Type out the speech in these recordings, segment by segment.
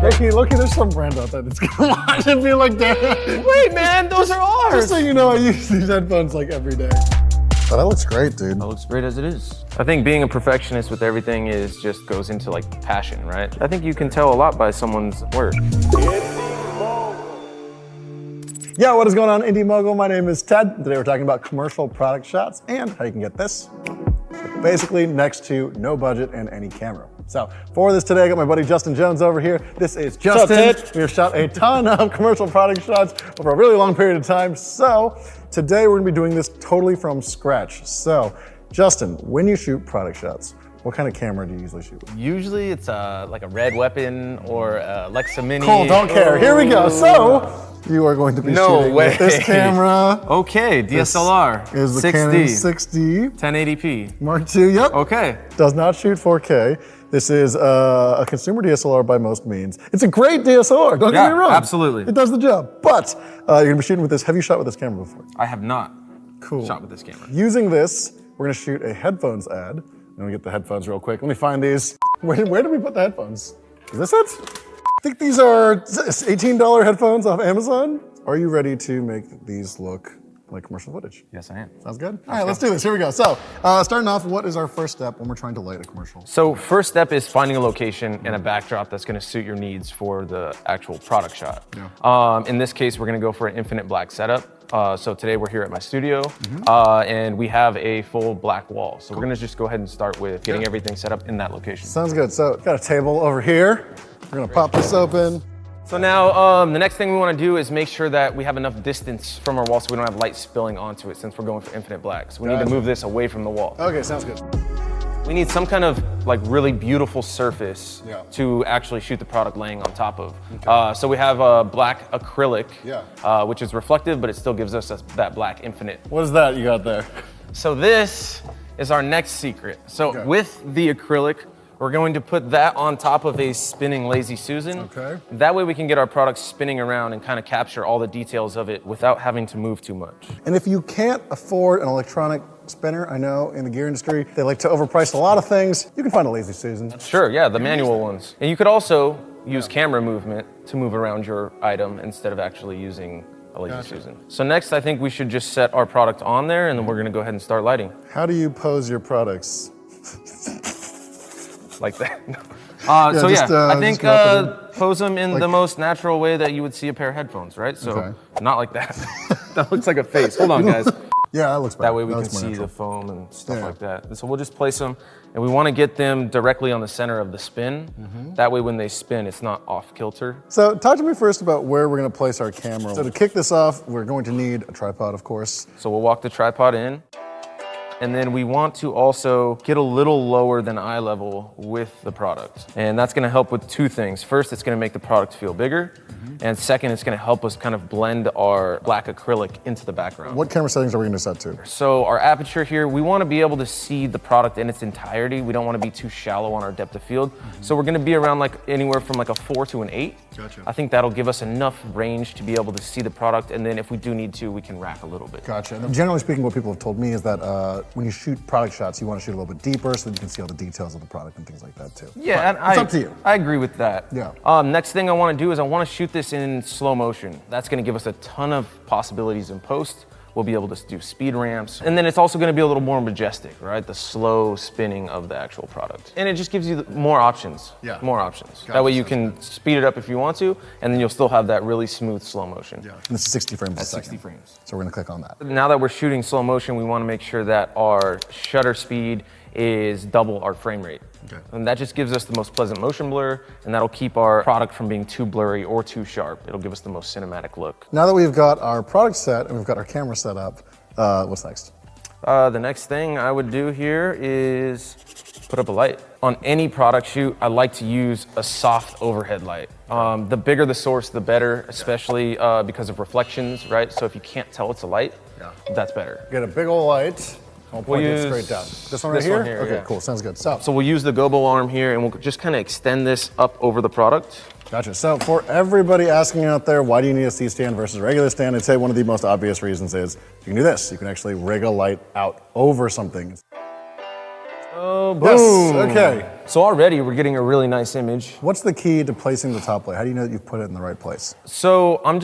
Look, there's some brand out there that's gonna watch and be like, damn. Wait, man, those are ours. Just so you know, I use these headphones like every day. Oh, that looks great, dude. That looks great as it is. I think being a perfectionist with everything just goes into like passion, right? I think you can tell a lot by someone's work. Yeah, what is going on, Indie Mogul? My name is Ted. Today we're talking about commercial product shots and how you can get this. Basically next to no budget and any camera. So for this today, I got my buddy Justin Jones over here. This is Justin. What's up, Ted? We have shot a ton of commercial product shots over a really long period of time. So today we're gonna be doing this totally from scratch. So Justin, when you shoot product shots, what kind of camera do you usually shoot with? Usually it's like a Red Weapon or a Lexa Mini. Cool, don't care. Here we go. So you are going to be shooting with this camera. Okay, DSLR. This is the 6D. Canon 6D. 1080p. Mark II, yep. Okay. Does not shoot 4K. This is a consumer DSLR by most means. It's a great DSLR, don't get me wrong. Absolutely. It does the job, but you're gonna be shooting with this. Have you shot with this camera before? I have not Cool. shot with this camera. Using this, we're gonna shoot a headphones ad. Let me get the headphones real quick. Let me find these. Where did we put the headphones? Is this it? I think these are $18 headphones off Amazon. Are you ready to make these look like commercial footage? Yes, I am. Sounds good? All right, let's do this. Here we go. So, starting off, what is our first step when we're trying to light a commercial? So first step is finding a location and a backdrop that's gonna suit your needs for the actual product shot. Yeah. In this case, we're gonna go for an infinite black setup. So today we're here at my studio, and we have a full black wall. So we're gonna just go ahead and start with getting everything set up in that location. Sounds good. So, got a table over here. We're gonna pop this open. So now the next thing we want to do is make sure that we have enough distance from our wall so we don't have light spilling onto it since we're going for infinite black. So we need to move this away from the wall. Okay, sounds good. We need some kind of like really beautiful surface Yeah. to actually shoot the product laying on top of. So we have a black acrylic, which is reflective, but it still gives us that black infinite. What is that you got there? So this is our next secret. So with the acrylic, we're going to put that on top of a spinning Lazy Susan. Okay. That way we can get our product spinning around and kind of capture all the details of it without having to move too much. And if you can't afford an electronic spinner, I know in the gear industry, they like to overprice a lot of things. You can find a Lazy Susan. Sure, yeah, the manual ones. And you could also use camera movement to move around your item instead of actually using a Lazy Susan. So next, I think we should just set our product on there and then we're gonna go ahead and start lighting. How do you pose your products? Like that. I think pose them in like, the most natural way that you would see a pair of headphones, right? So not like that. That looks like a face. Hold on, guys. Yeah, that looks better. That way we can see the foam and stuff like that. And so we'll just place them, and we want to get them directly on the center of the spin. That way when they spin, it's not off kilter. So talk to me first about where we're gonna place our camera. So to kick this off, we're going to need a tripod, of course. So we'll walk the tripod in. And then we want to also get a little lower than eye level with the product. And that's gonna help with two things. First, it's gonna make the product feel bigger. And second, it's gonna help us kind of blend our black acrylic into the background. What camera settings are we gonna set to? So our aperture here, we wanna be able to see the product in its entirety. We don't wanna be too shallow on our depth of field. So we're gonna be around like anywhere from like a 4 to an 8. Gotcha. I think that'll give us enough range to be able to see the product. And then if we do need to, we can rack a little bit. Gotcha. And generally speaking, what people have told me is that when you shoot product shots, you want to shoot a little bit deeper so that you can see all the details of the product and things like that too. Yeah, but it's up to you. I agree with that. Yeah. Next thing I want to do is I want to shoot this in slow motion. That's going to give us a ton of possibilities in post. We'll be able to do speed ramps. And then it's also going to be a little more majestic, right? The slow spinning of the actual product. And it just gives you more options. Yeah. More options. That way you can speed it up if you want to, and then you'll still have that really smooth slow motion. Yeah. And this is 60 frames a second. 60 frames. So we're gonna click on that. Now that we're shooting slow motion, we want to make sure that our shutter speed is double our frame rate. Okay. And that just gives us the most pleasant motion blur, and that'll keep our product from being too blurry or too sharp. It'll give us the most cinematic look. Now that we've got our product set and we've got our camera set up, what's next? The next thing I would do here is put up a light. On any product shoot, I like to use a soft overhead light. The bigger the source, the better, especially because of reflections, right? So if you can't tell it's a light, that's better. Get a big old light. I'll point it straight down. This one right here? Okay, cool, sounds good. So we'll use the gobo arm here and we'll just kind of extend this up over the product. Gotcha. So for everybody asking out there, why do you need a C-stand versus a regular stand? I'd say one of the most obvious reasons is you can do this. You can actually rig a light out over something. Oh, boom. Yes, okay. So already we're getting a really nice image. What's the key to placing the top light? How do you know that you've put it in the right place? So I'm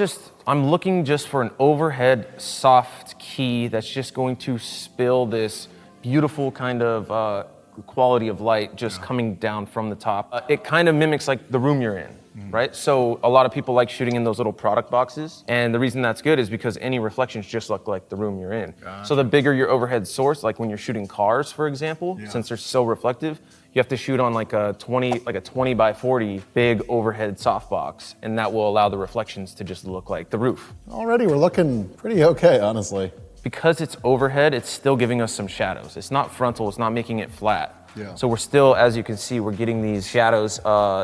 looking just for an overhead soft key that's just going to spill this beautiful kind of quality of light just coming down from the top. It kind of mimics like the room you're in, right? So a lot of people like shooting in those little product boxes. And the reason that's good is because any reflections just look like the room you're in. So the bigger your overhead source, like when you're shooting cars, for example, since they're so reflective, you have to shoot on like a 20 by 40 big overhead softbox, and that will allow the reflections to just look like the roof. Already we're looking pretty okay, honestly. Because it's overhead, it's still giving us some shadows. It's not frontal, it's not making it flat. Yeah. So we're still, as you can see, we're getting these shadows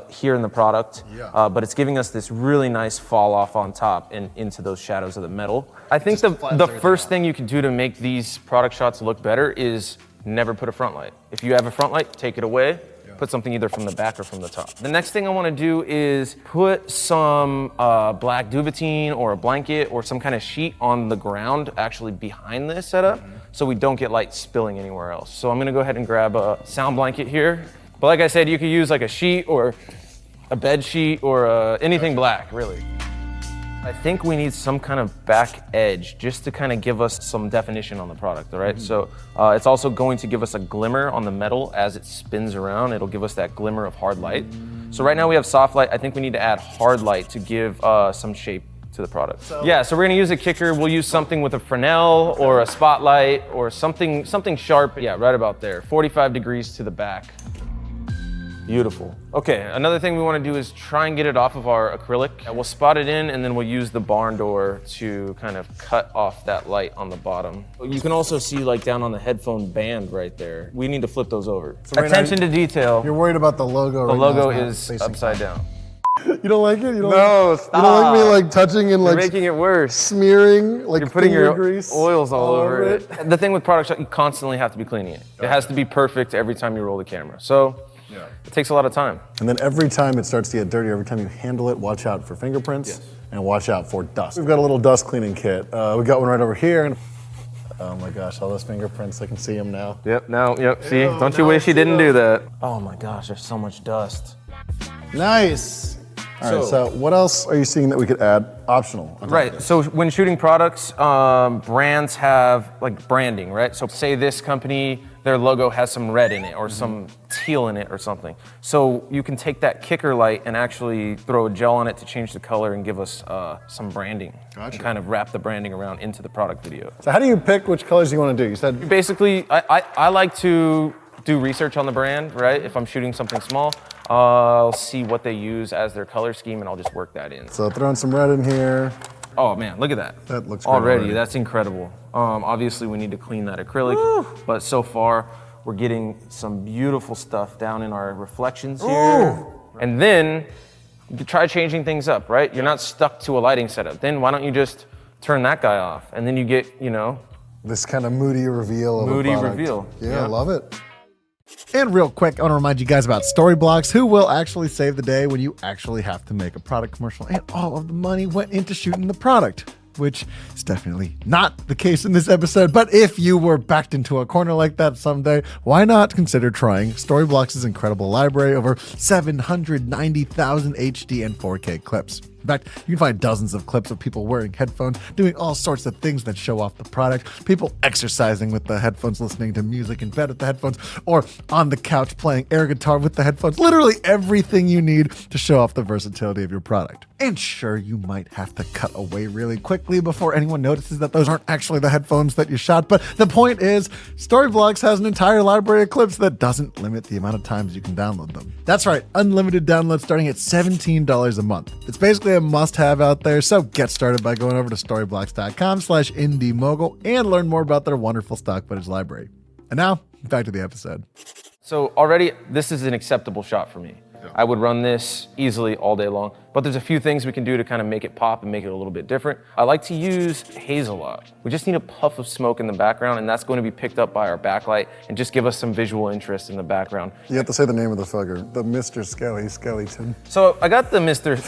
here in the product, but it's giving us this really nice fall off on top and into those shadows of the metal. I think the first thing you can do to make these product shots look better is never put a front light. If you have a front light, take it away. Put something either from the back or from the top. The next thing I want to do is put some black duvetine or a blanket or some kind of sheet on the ground actually behind this setup so we don't get light spilling anywhere else. So I'm going to go ahead and grab a sound blanket here. But like I said, you could use like a sheet or a bed sheet or anything black, really. I think we need some kind of back edge just to kind of give us some definition on the product, all right? So it's also going to give us a glimmer on the metal as it spins around. It'll give us that glimmer of hard light. So right now we have soft light. I think we need to add hard light to give some shape to the product. So we're gonna use a kicker. We'll use something with a Fresnel or a spotlight or something sharp. Yeah, right about there. 45 degrees to the back. Beautiful. Okay, another thing we want to do is try and get it off of our acrylic. We'll spot it in and then we'll use the barn door to kind of cut off that light on the bottom. You can also see like down on the headphone band right there. We need to flip those over. So Attention to detail. You're worried about the logo. The logo is upside down. You don't like it? You don't No, like, stop. You don't like me like touching and like You're making it worse. smearing like You're putting your grease oils all over it. The thing with product shot, you constantly have to be cleaning it. It has to be perfect every time you roll the camera. So it takes a lot of time. And then every time it starts to get dirty, every time you handle it, watch out for fingerprints and watch out for dust. We've got a little dust cleaning kit. We got one right over here. Oh my gosh, all those fingerprints, I can see them now. See, don't you wish you didn't do that? Oh my gosh, there's so much dust. Nice. All right, so what else are you seeing that we could add optional? Right, so when shooting products, brands have like branding, right? So say this company, their logo has some red in it or some teal in it or something. So you can take that kicker light and actually throw a gel on it to change the color and give us some branding. Gotcha. And kind of wrap the branding around into the product video. So how do you pick which colors you want to do? You said basically, I like to do research on the brand, right? If I'm shooting something small, I'll see what they use as their color scheme and I'll just work that in. So throwing some red in here. Oh man, look at that. That looks great already. That's incredible. Obviously we need to clean that acrylic, but so far we're getting some beautiful stuff down in our reflections here. And then you can try changing things up, right? You're not stuck to a lighting setup. Then why don't you just turn that guy off? And then you get, this kind of moody reveal of a product. reveal. Yeah, I love it. And real quick, I want to remind you guys about Storyblocks, who will actually save the day when you actually have to make a product commercial and all of the money went into shooting the product, which is definitely not the case in this episode. But if you were backed into a corner like that someday, why not consider trying Storyblocks' incredible library over 790,000 HD and 4K clips. In fact, you can find dozens of clips of people wearing headphones, doing all sorts of things that show off the product, people exercising with the headphones, listening to music in bed with the headphones, or on the couch playing air guitar with the headphones. Literally everything you need to show off the versatility of your product. And sure, you might have to cut away really quickly before anyone notices that those aren't actually the headphones that you shot, but the point is, Storyblocks has an entire library of clips that doesn't limit the amount of times you can download them. That's right, unlimited downloads starting at $17 a month. It's basically a must-have out there, so get started by going over to storyblocks.com/IndieMogul and learn more about their wonderful stock footage library. And now, back to the episode. So already, this is an acceptable shot for me. I would run this easily all day long, but there's a few things we can do to kind of make it pop and make it a little bit different. I like to use haze a lot. We just need a puff of smoke in the background, and that's going to be picked up by our backlight and just give us some visual interest in the background. You have to say the name of the fugger, the Mr. Skelly Skeleton. So I got the Mr.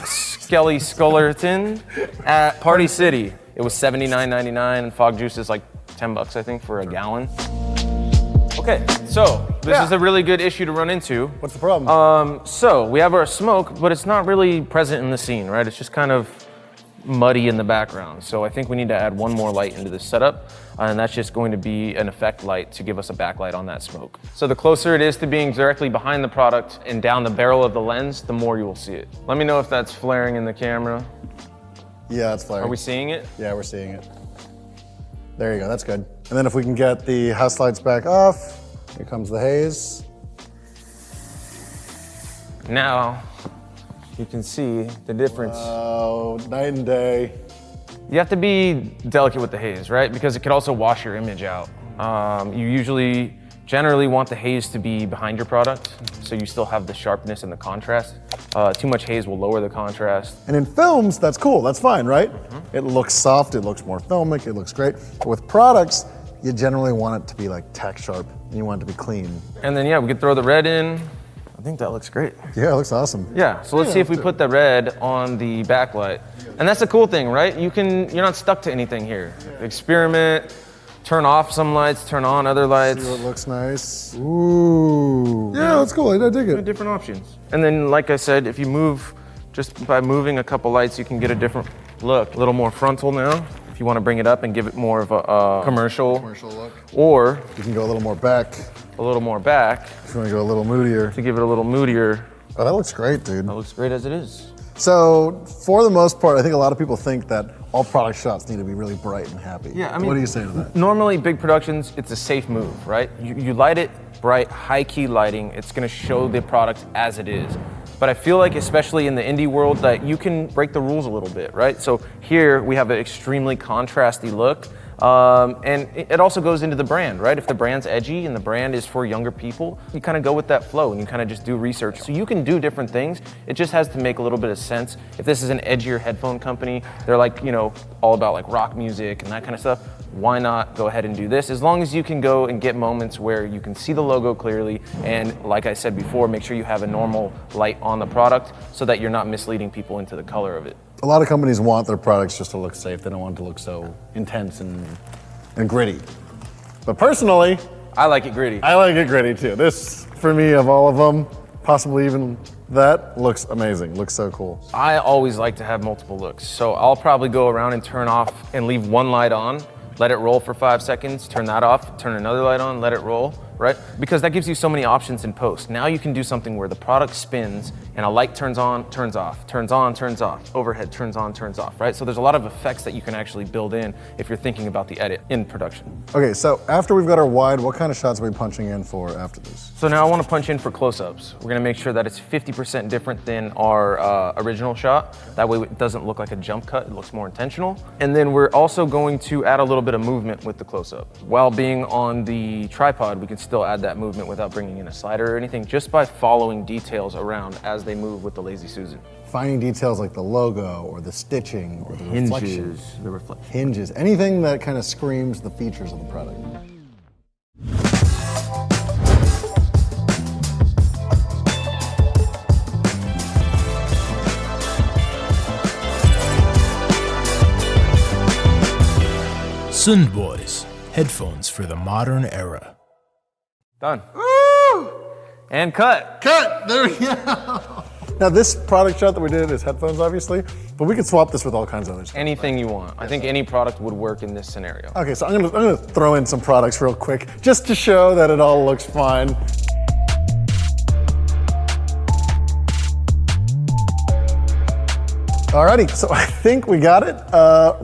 Skelly Skeleton at Party City. It was $79.99, and Fog Juice is like $10, I think, for a gallon. Okay, so this is a really good issue to run into. What's the problem? So we have our smoke, but it's not really present in the scene, right? It's just kind of muddy in the background. So I think we need to add one more light into this setup, and that's just going to be an effect light to give us a backlight on that smoke. So the closer it is to being directly behind the product and down the barrel of the lens, the more you will see it. Let me know if that's flaring in the camera. Yeah, it's flaring. Are we seeing it? Yeah, we're seeing it. There you go, that's good. And then if we can get the house lights back off, here comes the haze. Now, you can see the difference. Oh, night and day. You have to be delicate with the haze, right? Because it could also wash your image out. You generally want the haze to be behind your product, so you still have the sharpness and the contrast. Too much haze will lower the contrast. And in films, that's cool, that's fine, right? It looks soft, it looks more filmic, it looks great. But with products, you generally want it to be like tack sharp, and you want it to be clean. And then, yeah, we could throw the red in. I think that looks great. Yeah, it looks awesome. Yeah, so let's see if we put the red on the backlight. And that's the cool thing, right? You're not stuck to anything here. Experiment, turn off some lights, turn on other lights. See what looks nice. Ooh. Yeah, that's cool, I dig it. Different options. And then, like I said, if you move, just by moving a couple lights, you can get a different look. A little more frontal now. If you want to bring it up and give it more of a commercial look. Or you can go a little more back. A little more back. If you want to go a little moodier. To give it a little moodier. Oh, that looks great, dude. That looks great as it is. So, for the most part, I think a lot of people think that all product shots need to be really bright and happy. Yeah, I mean, what do you say to that? Normally, big productions, it's a safe move, right? You light it bright, high-key lighting. It's going to show the product as it is. But I feel like, especially in the indie world, that you can break the rules a little bit, right? So here we have an extremely contrasty look. And it also goes into the brand, right? If the brand's edgy and the brand is for younger people, you kind of go with that flow and you kind of just do research. So you can do different things. It just has to make a little bit of sense. If this is an edgier headphone company, they're like, all about like rock music and that kind of stuff, why not go ahead and do this? As long as you can go and get moments where you can see the logo clearly, and like I said before, make sure you have a normal light on the product so that you're not misleading people into the color of it. A lot of companies want their products just to look safe. They don't want it to look so intense and gritty. But personally, I like it gritty. I like it gritty too. This, for me, of all of them, possibly even that, looks amazing. Looks so cool. I always like to have multiple looks. So I'll probably go around and turn off and leave one light on, let it roll for 5 seconds, turn that off, turn another light on, let it roll, right? Because that gives you so many options in post. Now you can do something where the product spins and a light turns on, turns off, turns on, turns off, overhead turns on, turns off, right? So there's a lot of effects that you can actually build in if you're thinking about the edit in production. Okay, so after we've got our wide, what kind of shots are we punching in for after this? So now I want to punch in for close-ups. We're gonna make sure that it's 50% different than our original shot. That way it doesn't look like a jump cut, it looks more intentional. And then we're also going to add a little bit of movement with the close-up. While being on the tripod, we can still add that movement without bringing in a slider or anything, just by following details around as they move with the Lazy Susan. Finding details like the logo or the stitching or the reflection. The reflection. Hinges, anything that kind of screams the features of the product. Sund Boys, headphones for the modern era. Done. Woo! And cut. Cut! There we go. Now this product shot that we did is headphones, obviously, but we could swap this with all kinds of other stuff. Anything you want. I think any product would work in this scenario. Okay, so I'm gonna throw in some products real quick, just to show that it all looks fine. Alrighty, so I think we got it.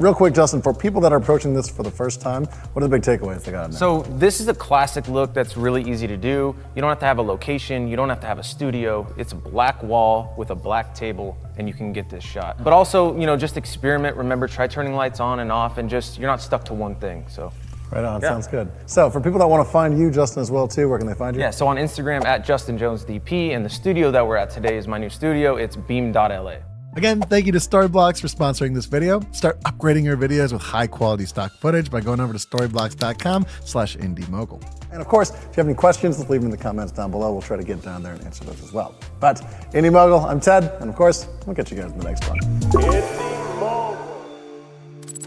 Real quick, Justin, for people that are approaching this for the first time, what are the big takeaways they got now? So this is a classic look that's really easy to do. You don't have to have a location, you don't have to have a studio. It's a black wall with a black table and you can get this shot. But also, just experiment. Remember, try turning lights on and off and just, you're not stuck to one thing, so. Right on, sounds good. So for people that want to find you, Justin, as well too, where can they find you? Yeah, so on Instagram at JustinJonesDP, and the studio that we're at today is my new studio. It's beam.la. Again, thank you to Storyblocks for sponsoring this video. Start upgrading your videos with high quality stock footage by going over to storyblocks.com/IndieMogul. And of course, if you have any questions, leave them in the comments down below. We'll try to get down there and answer those as well. But Indie Mogul, I'm Ted, and of course, we'll catch you guys in the next one.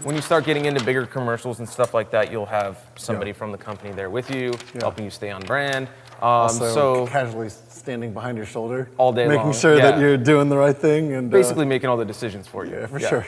when you start getting into bigger commercials and stuff like that, you'll have somebody Yeah. from the company there with you, helping you stay on brand. So casually standing behind your shoulder all day making long. sure Yeah. that you're doing the right thing and Basically making all the decisions for you. yeah, for sure.